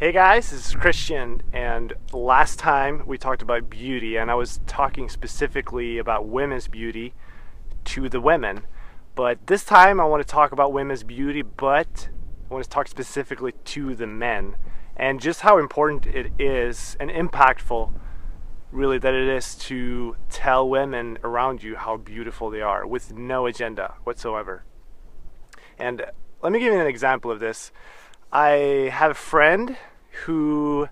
Hey guys, this is Christian, and last time we talked about beauty, and I was talking specifically about women's beauty to the women. But this time I want to talk about women's beauty, but I want to talk specifically to the men, and just how important it is and impactful really that it is to tell women around you how beautiful they are with no agenda whatsoever. And let me give you an example of this. I have a friend who,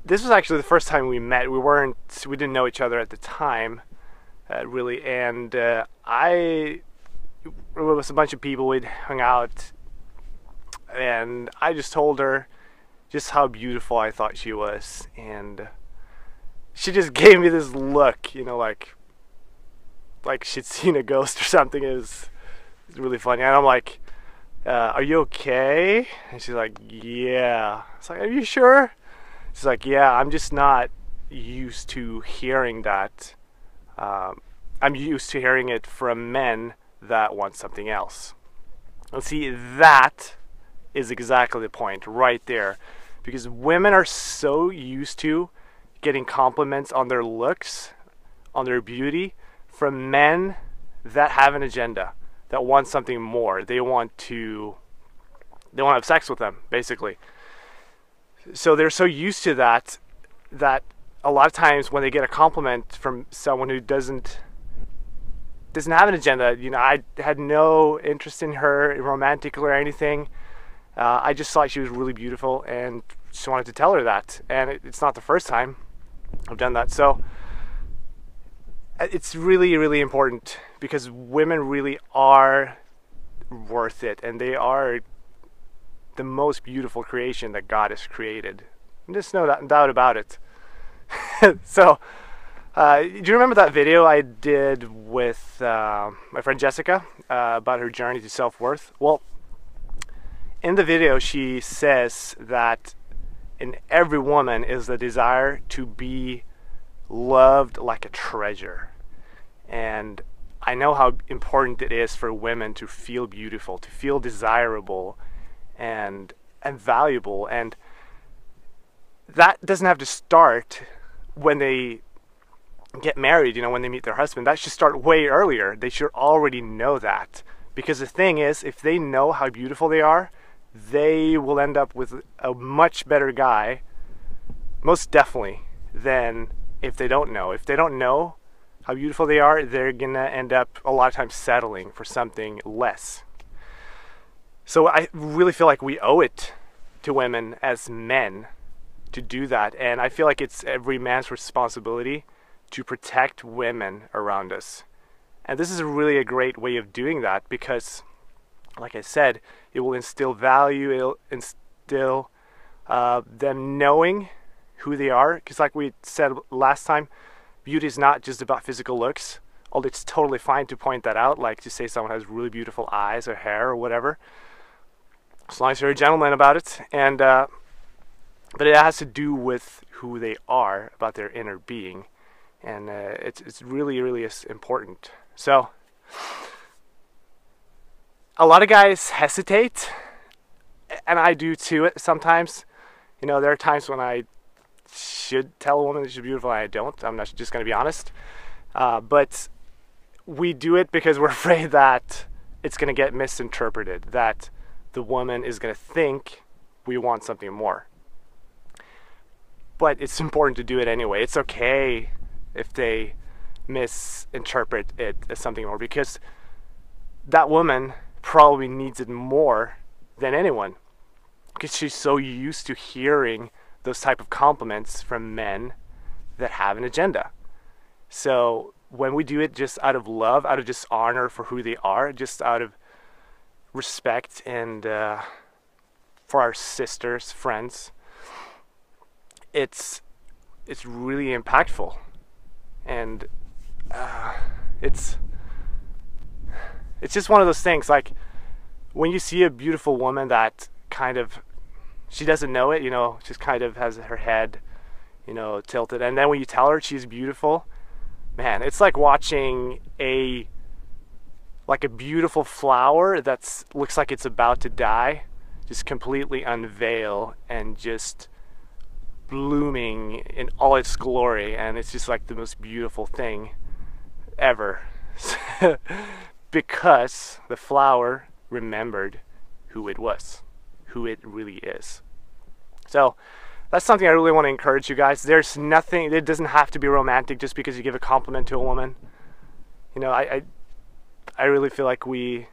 this was actually the first time we met. We didn't know each other at the time, really, and it was a bunch of people. We'd hung out, and I just told her just how beautiful I thought she was, and she just gave me this look, you know, like she'd seen a ghost or something. It's really funny, and I'm like, are you okay? And she's like, yeah. It's like, are you sure? She's like, yeah, I'm just not used to hearing that. I'm used to hearing it from men that want something else. And see, that is exactly the point right there. Because women are so used to getting compliments on their looks, on their beauty, from men that have an agenda, that want something more. They want to have sex with them, basically. So they're so used to that a lot of times when they get a compliment from someone who doesn't have an agenda, you know, I had no interest in her romantically or anything. I just thought she was really beautiful and just wanted to tell her that. And it's not the first time I've done that. So it's really, really important because women really are worth it, and they are the most beautiful creation that God has created. There's no doubt about it. So, do you remember that video I did with my friend Jessica about her journey to self-worth? Well, in the video she says that in every woman is the desire to be loved like a treasure. And I know how important it is for women to feel beautiful, to feel desirable and valuable. And that doesn't have to start when they get married, you know, when they meet their husband. That should start way earlier. They should already know that. Because the thing is, if they know how beautiful they are, they will end up with a much better guy, most definitely, than if they don't know. If they don't know how beautiful they are, they're gonna end up a lot of times settling for something less. So I really feel like we owe it to women as men to do that, and I feel like it's every man's responsibility to protect women around us. And this is really a great way of doing that because, like I said, it will instill value, it'll instill them knowing who they are, because like we said last time, beauty is not just about physical looks, although it's totally fine to point that out, like to say someone has really beautiful eyes or hair or whatever, as long as you're a gentleman about it. And but it has to do with who they are, about their inner being, and it's really, really important. So a lot of guys hesitate, and I do too sometimes. You know, there are times when I should tell a woman that she's beautiful and I don't. I'm not just going to be honest. But we do it because we're afraid that it's going to get misinterpreted, that the woman is going to think we want something more. But it's important to do it anyway. It's okay if they misinterpret it as something more, because that woman probably needs it more than anyone, because she's so used to hearing those type of compliments from men that have an agenda. So when we do it just out of love, out of just honor for who they are, just out of respect and for our sisters, friends, it's really impactful. And it's just one of those things, like when you see a beautiful woman that kind of, she doesn't know it, you know, just kind of has her head, you know, tilted, and then when you tell her she's beautiful, man, it's like watching a beautiful flower that looks like it's about to die just completely unveil and just blooming in all its glory, and it's just like the most beautiful thing ever. Because the flower remembered who it was, who it really is. So that's something I really want to encourage you guys. There's nothing, it doesn't have to be romantic just because you give a compliment to a woman. You know, I really feel like we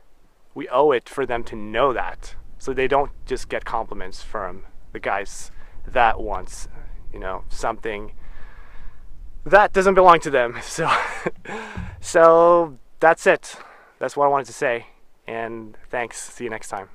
owe it for them to know that, so they don't just get compliments from the guys that wants, you know, something that doesn't belong to them. So that's it. That's what I wanted to say, and thanks. See you next time.